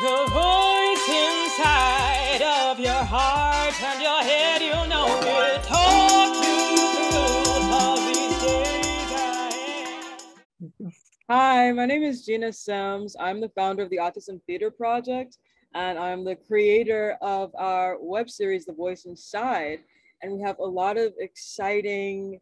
The voice inside of your heart and your head, you know it. Talk you through all these days ahead. Hi, my name is Gena Sims. I'm the founder of the Autism Theater Project, and I'm the creator of our web series, The Voice Inside. And we have a lot of exciting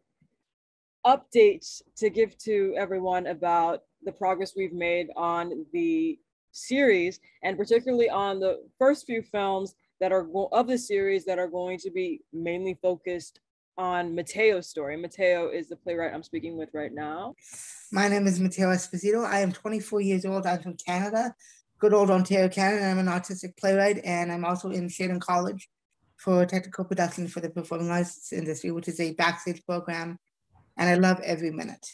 updates to give to everyone about the progress we've made on the series, and particularly on the first few films that are of the series that are going to be mainly focused on Matteo's story. Matteo is the playwright I'm speaking with right now. My name is Matteo Esposito. I am 24 years old. I'm from Canada, good old Ontario, Canada. I'm an autistic playwright, and I'm also in Sheridan College for technical production for the performing arts industry, which is a backstage program, and I love every minute.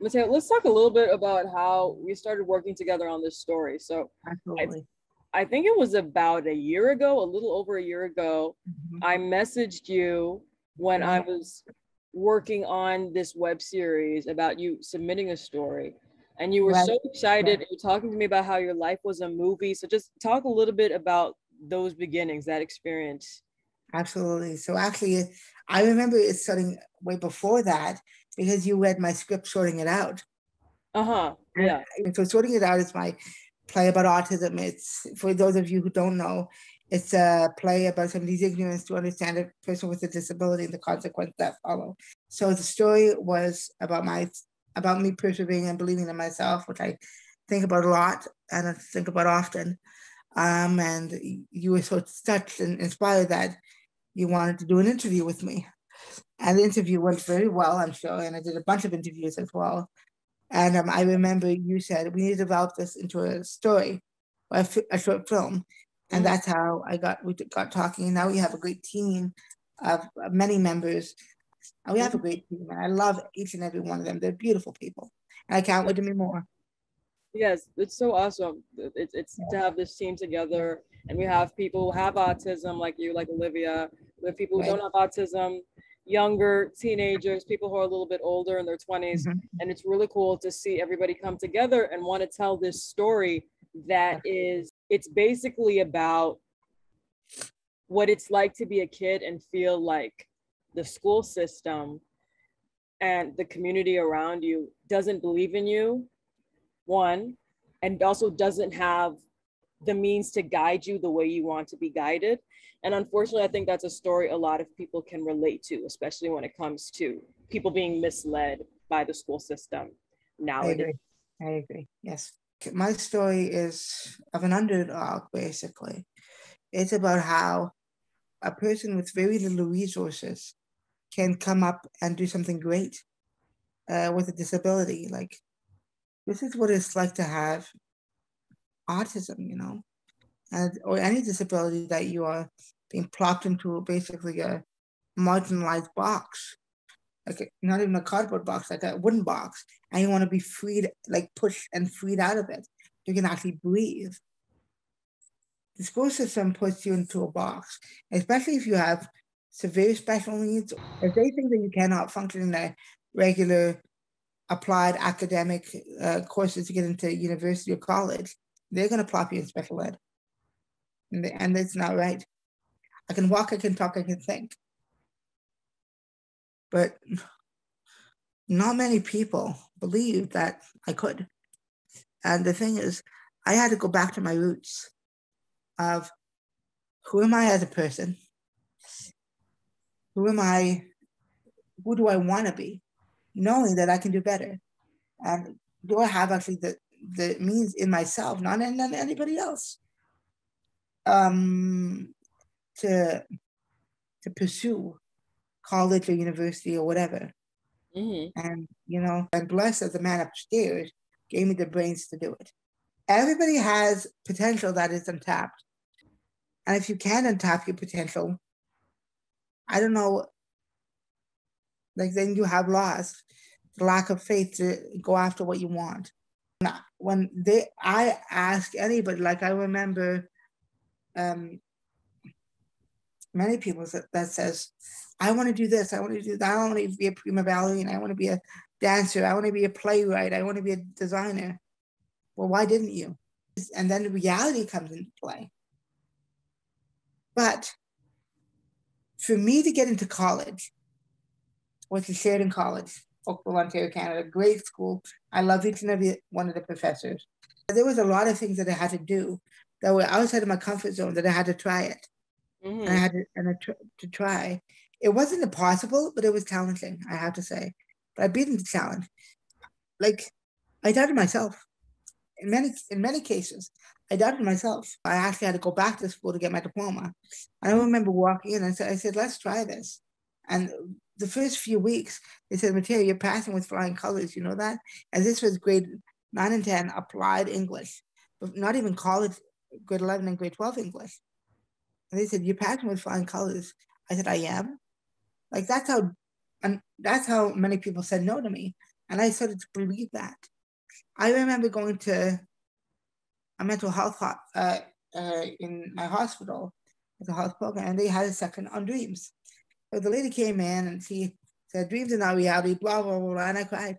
Matteo, let's talk a little bit about how we started working together on this story. So Absolutely. I think it was about a year ago, a little over a year ago, I messaged you when I was working on this web series about you submitting a story. And you were so excited. You were talking to me about how your life was a movie. So just talk a little bit about those beginnings, that experience. Absolutely. So actually, I remember it starting way before that because you read my script, Sorting It Out. Yeah. And so Sorting It Out is my play about autism. It's, for those of you who don't know, it's a play about somebody's ignorance to understand a person with a disability and the consequences that follow. So the story was about me persevering and believing in myself, which I think about a lot and I think about often. And you were so touched and inspired that you wanted to do an interview with me. And the interview went very well, I'm sure. And I did a bunch of interviews as well. And I remember you said, we need to develop this into a story, or a short film. And that's how we got talking. And now we have a great team of many members. And we have a great team. And I love each and every one of them. They're beautiful people. And I can't wait to meet more. Yes, it's so awesome. It's to have this team together, and we have people who have autism like you, like Olivia. We have people who don't have autism, younger teenagers, people who are a little bit older in their 20s. And it's really cool to see everybody come together and want to tell this story that it's basically about what it's like to be a kid and feel like the school system and the community around you doesn't believe in you, one, and also doesn't have the means to guide you the way you want to be guided. And unfortunately, I think that's a story a lot of people can relate to, especially when it comes to people being misled by the school system nowadays. I agree. Yes. My story is of an underdog, basically. It's about how a person with very little resources can come up and do something great with a disability. Like, this is what it's like to have autism, you know, or any disability that you are being plopped into basically a marginalized box, like not even a cardboard box, like a wooden box, and you want to be freed, like pushed and freed out of it. You can actually breathe. The school system puts you into a box, especially if you have severe special needs. If they think that you cannot function in a regular applied academic courses to get into university or college, they're going to plop you in special ed. And it's not right. I can walk, I can talk, I can think. But not many people believe that I could. And the thing is, I had to go back to my roots of who am I as a person? Who do I want to be? Knowing that I can do better. And do I have actually the means in myself, not in anybody else, to pursue college or university or whatever. And, you know, I'm blessed that the man upstairs gave me the brains to do it. Everybody has potential that is untapped. And if you can't untap your potential, I don't know, like then you have lost the lack of faith to go after what you want. When I ask anybody, like I remember many people that says, I want to do this, I want to do that, I want to be a prima ballerina, I want to be a dancer, I want to be a playwright, I want to be a designer. Well, why didn't you? And then reality comes into play. But for me to get into college, which is Sheridan College, Oakville, Ontario, Canada, great school. I love each and every one of the professors. There was a lot of things that I had to do that were outside of my comfort zone that I had to try it. And I had to try. It wasn't impossible, but it was challenging, I have to say. But I beat the challenge. Like, I doubted myself. In many cases, I doubted myself. I actually had to go back to school to get my diploma. I remember walking in and I said, let's try this. And the first few weeks, they said, Matteo, you're passing with flying colors, you know that? And this was grade 9 and 10 applied English, but not even college, grade 11 and grade 12 English. And they said, you're passing with flying colors. I said, I am. Like, that's how many people said no to me. And I started to believe that. I remember going to a mental health in my hospital, the health program, and they had a section on dreams. So the lady came in and she said, dreams are not reality, blah, blah, blah, blah. And I cried.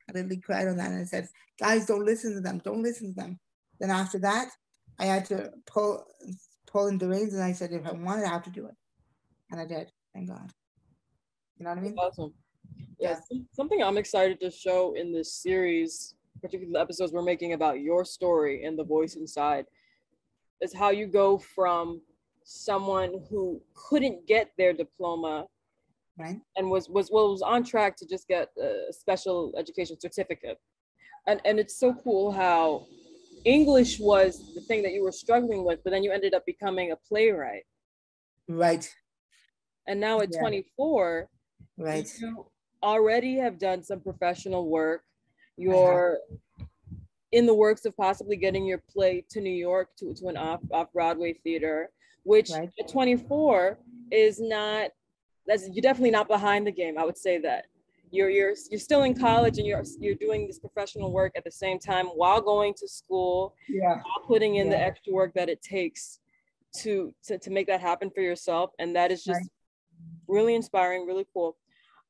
I literally cried on that. And I said, guys, don't listen to them. Don't listen to them. Then after that, I had to pull in the reins. And I said, if I wanted, I have to do it. And I did. Thank God. You know what I mean? Awesome. Yes. Yeah. Something I'm excited to show in this series, particularly the episodes we're making about your story and the voice inside, is how you go from someone who couldn't get their diploma, right, and was on track to just get a special education certificate, and it's so cool how English was the thing that you were struggling with, but then you ended up becoming a playwright, right, and now at 24, right, you already have done some professional work. You're in the works of possibly getting your play to New York, to an off-Broadway theater, which at 24 is not, you're definitely not behind the game. I would say that you're still in college and you're doing this professional work at the same time while going to school, while putting in the extra work that it takes to make that happen for yourself. And that is just really inspiring, really cool.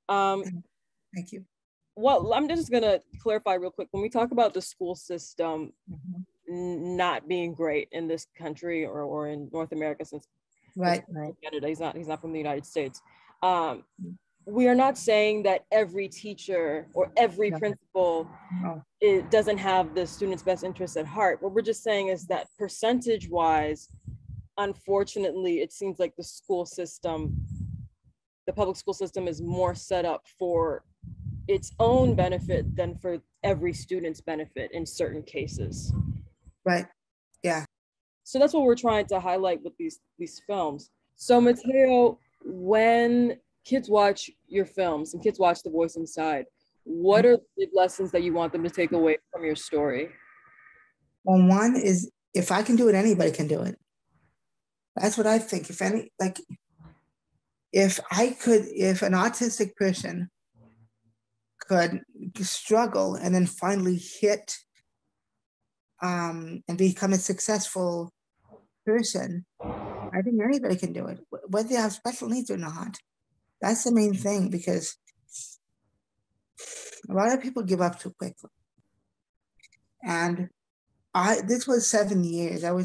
Thank you. Well, I'm just gonna clarify real quick. When we talk about the school system not being great in this country or in North America, since Canada, he's not from the United States. We are not saying that every teacher or every principal it doesn't have the student's best interests at heart. What we're just saying is that percentage-wise, unfortunately, it seems like the public school system is more set up for its own benefit than for every student's benefit in certain cases. Right. Yeah. So that's what we're trying to highlight with these films. So Matteo, when kids watch your films and kids watch The Voice Inside, what are the lessons that you want them to take away from your story? Well, one is, if I can do it, anybody can do it. That's what I think. If an autistic person could struggle and then finally hit and become a successful person, I think anybody can do it, whether they have special needs or not. That's the main thing, because a lot of people give up too quickly. And this was 7 years. High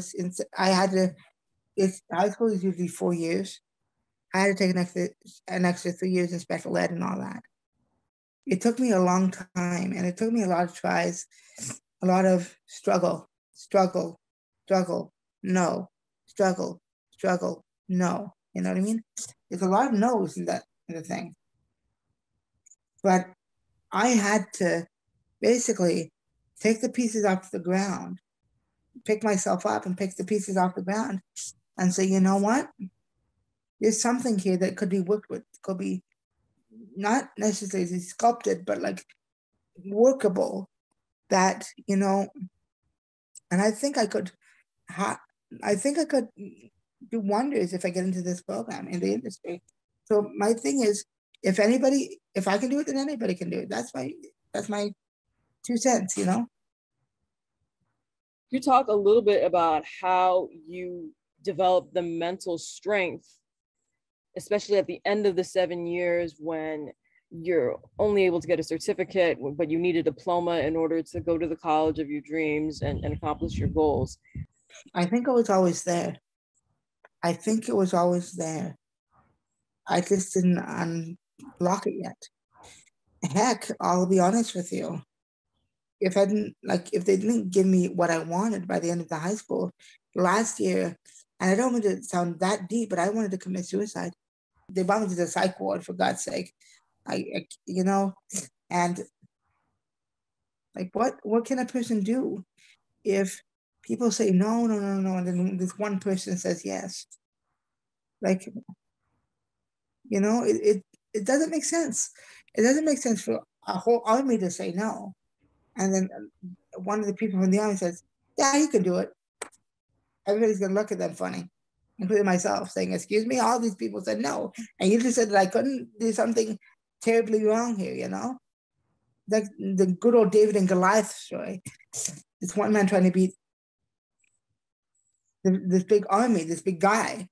school is usually 4 years. I had to take an extra 3 years in special ed and all that. It took me a long time, and it took me a lot of tries, a lot of struggle, no, struggle, no. You know what I mean? There's a lot of no's in the thing. But I had to basically take the pieces off the ground, pick myself up and pick the pieces off the ground and say, you know what? There's something here that could be worked with, could be not necessarily sculpted, but like workable, that, and I think I could do wonders if I get into this program in the industry. So my thing is, if I can do it, then anybody can do it. That's my 2 cents, You talk a little bit about how you develop the mental strength, especially at the end of the 7 years when you're only able to get a certificate, but you need a diploma in order to go to the college of your dreams and accomplish your goals. I think it was always there. I think it was always there. I just didn't unlock it yet. Heck, I'll be honest with you. If they didn't give me what I wanted by the end of the high school last year, and I don't want to sound that deep, but I wanted to commit suicide. They brought me to the psych ward, for God's sake. And like, what can a person do if people say no, no, no, no, and then this one person says yes? Like, it doesn't make sense. It doesn't make sense for a whole army to say no. And then one of the people from the army says, yeah, you can do it. Everybody's going to look at them funny, including myself, saying, excuse me, all these people said no. And you just said that I couldn't do something terribly wrong here, Like the good old David and Goliath story. It's one man trying to beat this big army, this big guy.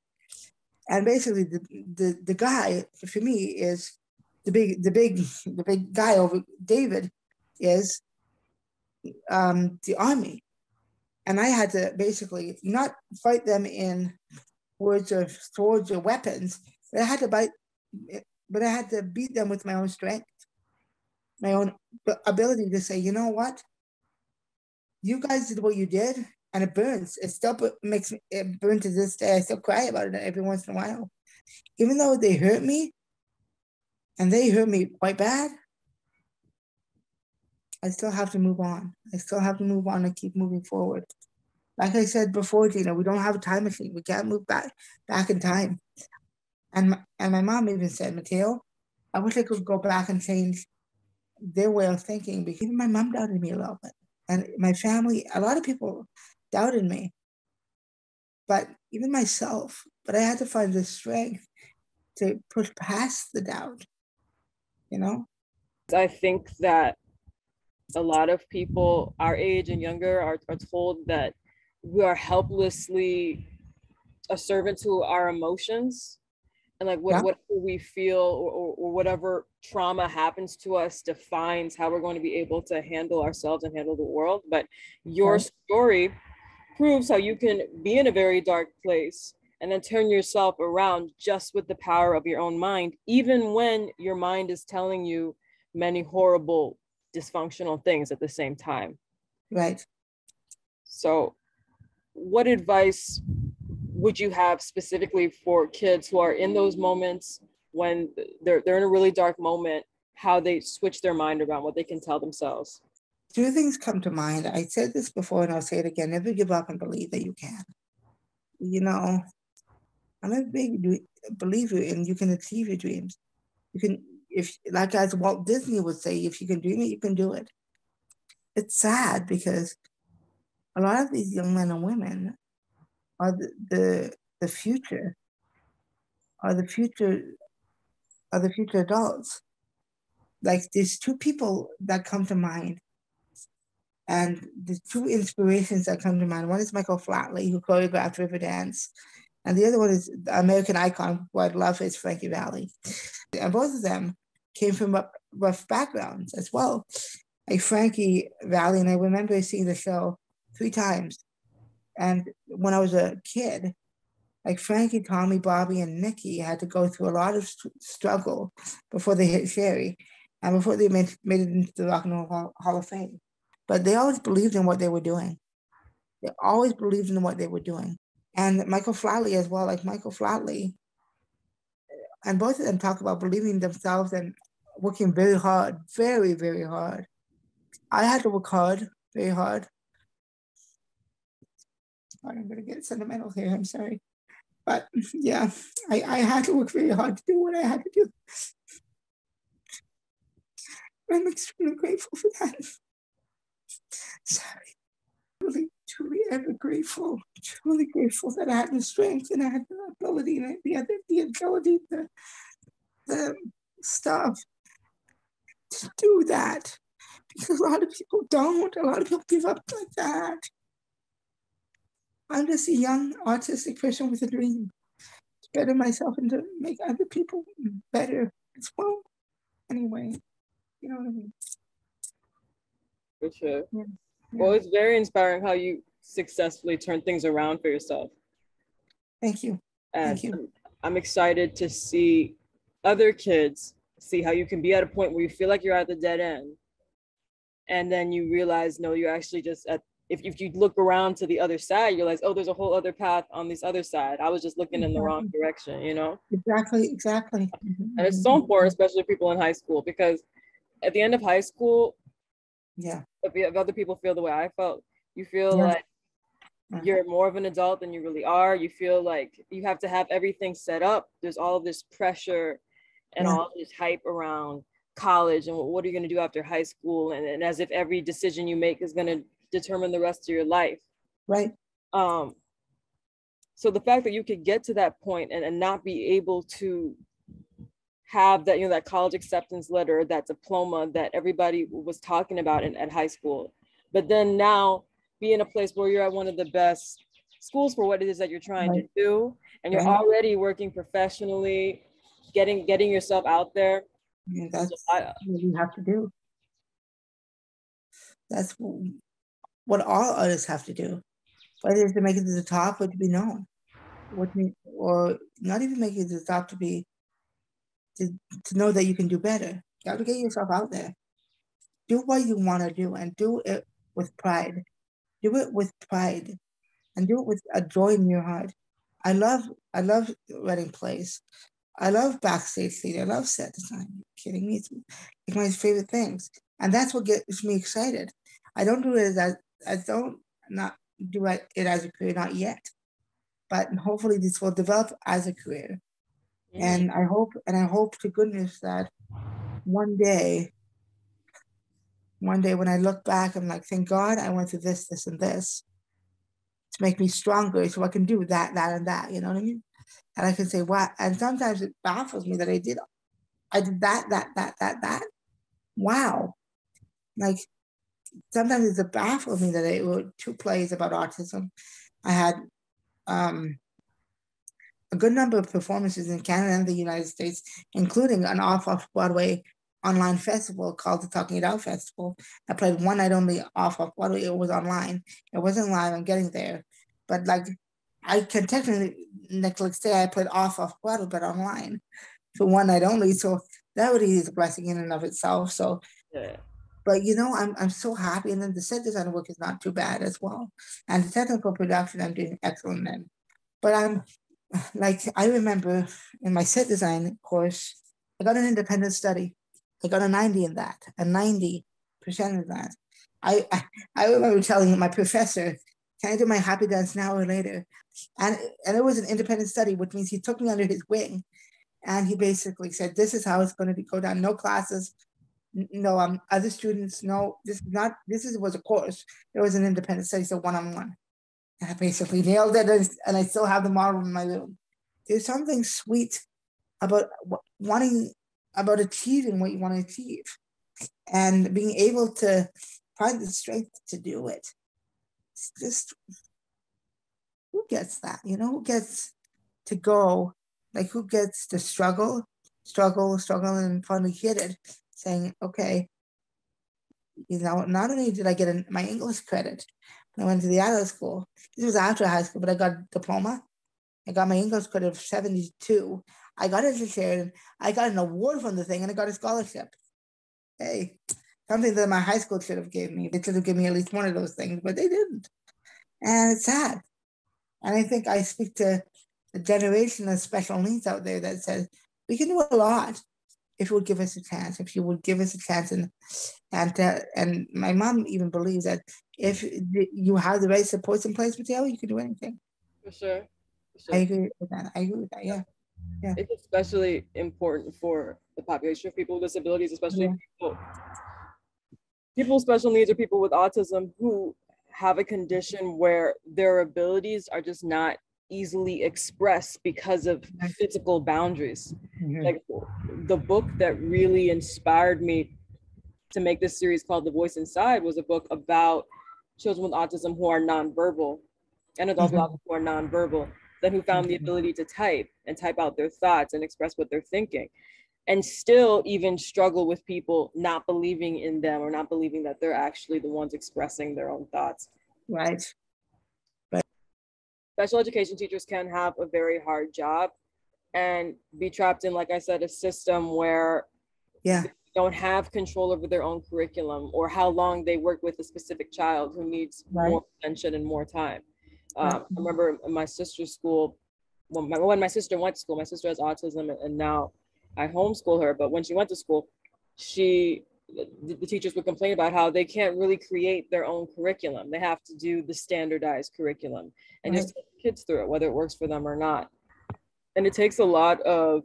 And basically the guy, for me, is the big guy over David is the army. And I had to basically not fight them in words of swords or weapons, but I had to beat them with my own strength, my own ability to say, you know what? You guys did what you did, and it burns. It still makes me, it burns to this day. I still cry about it every once in a while. Even though they hurt me, and they hurt me quite bad, I still have to move on. I still have to move on and keep moving forward. Like I said before, Gena, we don't have a time machine. We can't move back in time. And my mom even said, Matteo, I wish I could go back and change their way of thinking, because even my mom doubted me a little bit. And my family, a lot of people doubted me, but even myself. But I had to find the strength to push past the doubt, I think that a lot of people our age and younger are told that we are helplessly a servant to our emotions, and like whatever we feel or whatever trauma happens to us defines how we're going to be able to handle ourselves and handle the world. But your story proves how you can be in a very dark place and then turn yourself around just with the power of your own mind, even when your mind is telling you many horrible, dysfunctional things at the same time. Right. So what advice would you have specifically for kids who are in those moments when they're in a really dark moment, how they switch their mind around, what they can tell themselves? Two things come to mind. I said this before and I'll say it again. Never give up and believe that you can. I'm a big believer in you can achieve your dreams. You can, if like as Walt Disney would say, if you can dream it, you can do it. It's sad because a lot of these young men and women are the future, are the future adults. Like there's two people that come to mind, and the two inspirations that come to mind. One is Michael Flatley, who choreographed Riverdance, and the other one is the American icon, who I love, is Frankie Valli. And both of them came from rough backgrounds as well. Like Frankie Valli, and I remember seeing the show 3 times. And when I was a kid, like Frankie, Tommy, Bobby, and Nikki had to go through a lot of struggle before they hit Sherry and before they made it into the Rock and Roll Hall of Fame. But they always believed in what they were doing. They always believed in what they were doing. And Michael Flatley as well, like Michael Flatley, and both of them talk about believing in themselves and working very hard, very, very hard. I had to work hard, very hard. I'm going to get sentimental here, I'm sorry. But yeah, I had to work very hard to do what I had to do. I'm extremely grateful for that. Sorry. Truly, truly ever grateful. Truly grateful that I had the strength and I had the ability and the ability, the stuff to do that. Because a lot of people don't. A lot of people give up like that. I'm just a young autistic person with a dream to better myself and to make other people better as well. anyway. You know what I mean? For sure. Yeah. Well, it's very inspiring how you successfully turn things around for yourself. Thank you. And Thank you. I'm excited to see other kids see how you can be at a point where you feel like you're at the dead end. And then you realize, no, you're actually just at, if you look around to the other side, you realize, oh, there's a whole other path on this other side. I was just looking in the wrong direction, you know? Exactly. And it's so important, especially people in high school, because at the end of high school, yeah, if other people feel the way I felt, you feel yeah. like you're more of an adult than you really are. You feel like you have to have everything set up. There's all of this pressure and all of this hype around college and what are you going to do after high school, and as if every decision you make is going to determine the rest of your life. Right. So the fact that you could get to that point and not be able to have that, you know, that college acceptance letter, that diploma that everybody was talking about at high school, but then now be in a place where you're at one of the best schools for what it is that you're trying to do, and you're already working professionally, getting yourself out there. Yeah, that's what you have to do. That's what all artists have to do, whether it's to make it to the top or to be known, or not even make it to the top, to know that you can do better. You have to get yourself out there. Do what you want to do and do it with pride. Do it with pride and do it with a joy in your heart. I love writing plays. I love backstage theater. I love set design. Are you kidding me? It's like my favorite things. And that's what gets me excited. I don't do it as a career, not yet. But hopefully this will develop as a career. And I hope to goodness that one day when I look back, I'm like, thank God I went through this, this, and this to make me stronger so I can do that, and that, you know what I mean? And I can say, wow. And sometimes it baffles me that I did that. Wow. Like sometimes it baffles me that I wrote 2 plays about autism. I had a good number of performances in Canada and the United States, including an off-Broadway online festival called the Talking It Out Festival. I played one night only off-Broadway. It was online. It wasn't live. I'm getting there. But like, I can technically say I played off-Broadway, but online for one night only. So that really is a blessing in and of itself. So, but you know, I'm so happy. And then the set design work is not too bad as well. And the technical production, I'm doing excellent in. But I'm like, I remember in my set design course, I got an independent study. I got a 90 in that, a 90% of that. I remember telling my professor, can I do my happy dance now or later? And it was an independent study, which means he took me under his wing. And he basically said, this is how it's going to go down. No classes, no other students, no, this was a course. It was an independent study, so one-on-one. And I basically nailed it, and I still have the model in my room. There's something sweet about about achieving what you want to achieve and being able to find the strength to do it. It's just, who gets that? You know, who gets to go, like who gets to struggle, and finally hit it, saying, okay, you know, not only did I get my English credit when I went to the adult school, this was after high school, but I got a diploma. I got my English credit of 72. I got it to Sheridan. I got an award from the thing, and I got a scholarship. Hey, something that my high school should have gave me. They should have given me at least one of those things, but they didn't. And it's sad. And I think I speak to the generation of special needs out there that says, we can do a lot if you would give us a chance, if you would give us a chance. And my mom even believes that if you have the right supports in place, Matteo, you can do anything. For sure. I agree with that. Yeah. It's especially important for the population of people with disabilities, especially people with special needs or people with autism who have a condition where their abilities are just not easily expressed because of physical boundaries. Like the book that really inspired me to make this series called The Voice Inside was a book about children with autism who are nonverbal and adults with autism who are nonverbal, then who found the ability to type out their thoughts and express what they're thinking. and still even struggle with people not believing in them or not believing that they're actually the ones expressing their own thoughts. Right. Special education teachers can have a very hard job and be trapped in, like I said, a system where Yeah. they don't have control over their own curriculum or how long they work with a specific child who needs more attention and more time. I remember in my sister's school, when my sister went to school, my sister has autism, and now I homeschool her, but when she went to school, the teachers would complain about how they can't really create their own curriculum. They have to do the standardized curriculum and just take the kids through it, whether it works for them or not. And it takes a lot of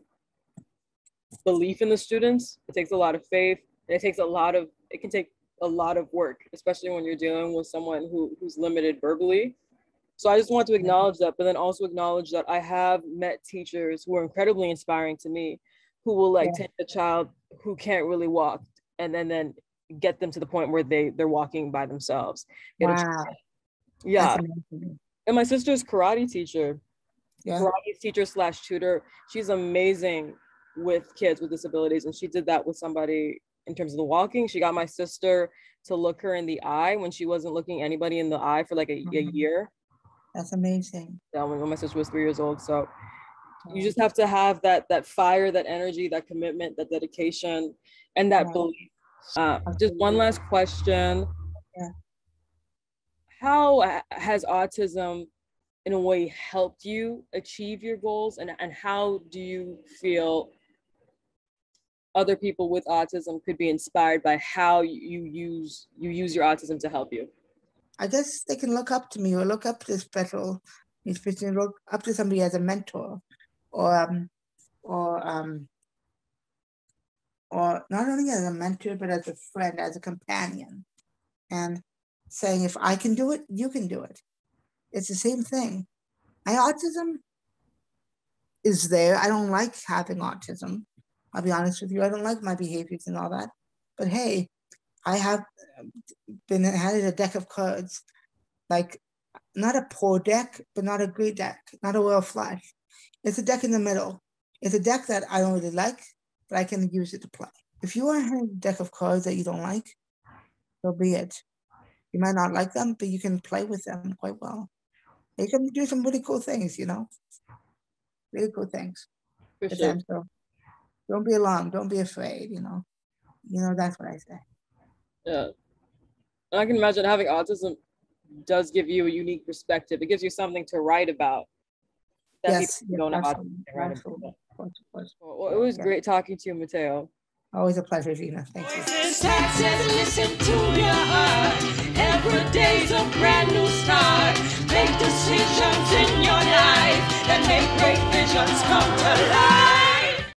belief in the students. It takes a lot of faith. And it can take a lot of work, especially when you're dealing with someone who's limited verbally. So I just want to acknowledge that, but then also acknowledge that I have met teachers who are incredibly inspiring to me, who will take a child who can't really walk and then get them to the point where they're walking by themselves. Wow. Yeah. And my sister's karate teacher, karate teacher / tutor, she's amazing with kids with disabilities. And she did that with somebody in terms of the walking. She got my sister to look her in the eye when she wasn't looking anybody in the eye for like a year. That's amazing. Yeah, when my sister was 3 years old. So you just have to have that fire, that energy, that commitment, that dedication, and that belief. Just one last question. Yeah. How has autism in a way helped you achieve your goals, and how do you feel other people with autism could be inspired by how you use your autism to help you? I guess they can look up to me or look up to look up to somebody as a mentor, or not only as a mentor, but as a friend, as a companion, and saying, if I can do it, you can do it. It's the same thing. My autism is there. I don't like having autism. I'll be honest with you. I don't like my behaviors and all that. But hey, I have had a deck of cards, like not a poor deck, but not a great deck, not a royal flush. It's a deck in the middle. It's a deck that I don't really like, but I can use it to play. If you want to have a deck of cards that you don't like, so be it. You might not like them, but you can play with them quite well. You can do some really cool things, really cool things. For sure. So don't be alarmed. Don't be afraid, that's what I say. Yeah. And I can imagine having autism does give you a unique perspective. It gives you something to write about. Yes, don't have autism to write about. Well, it was great talking to you, Matteo. Always a pleasure, Gena. Thank you. Listen to your heart. Every day's a brand new start. Make decisions in your life that make great visions come to life.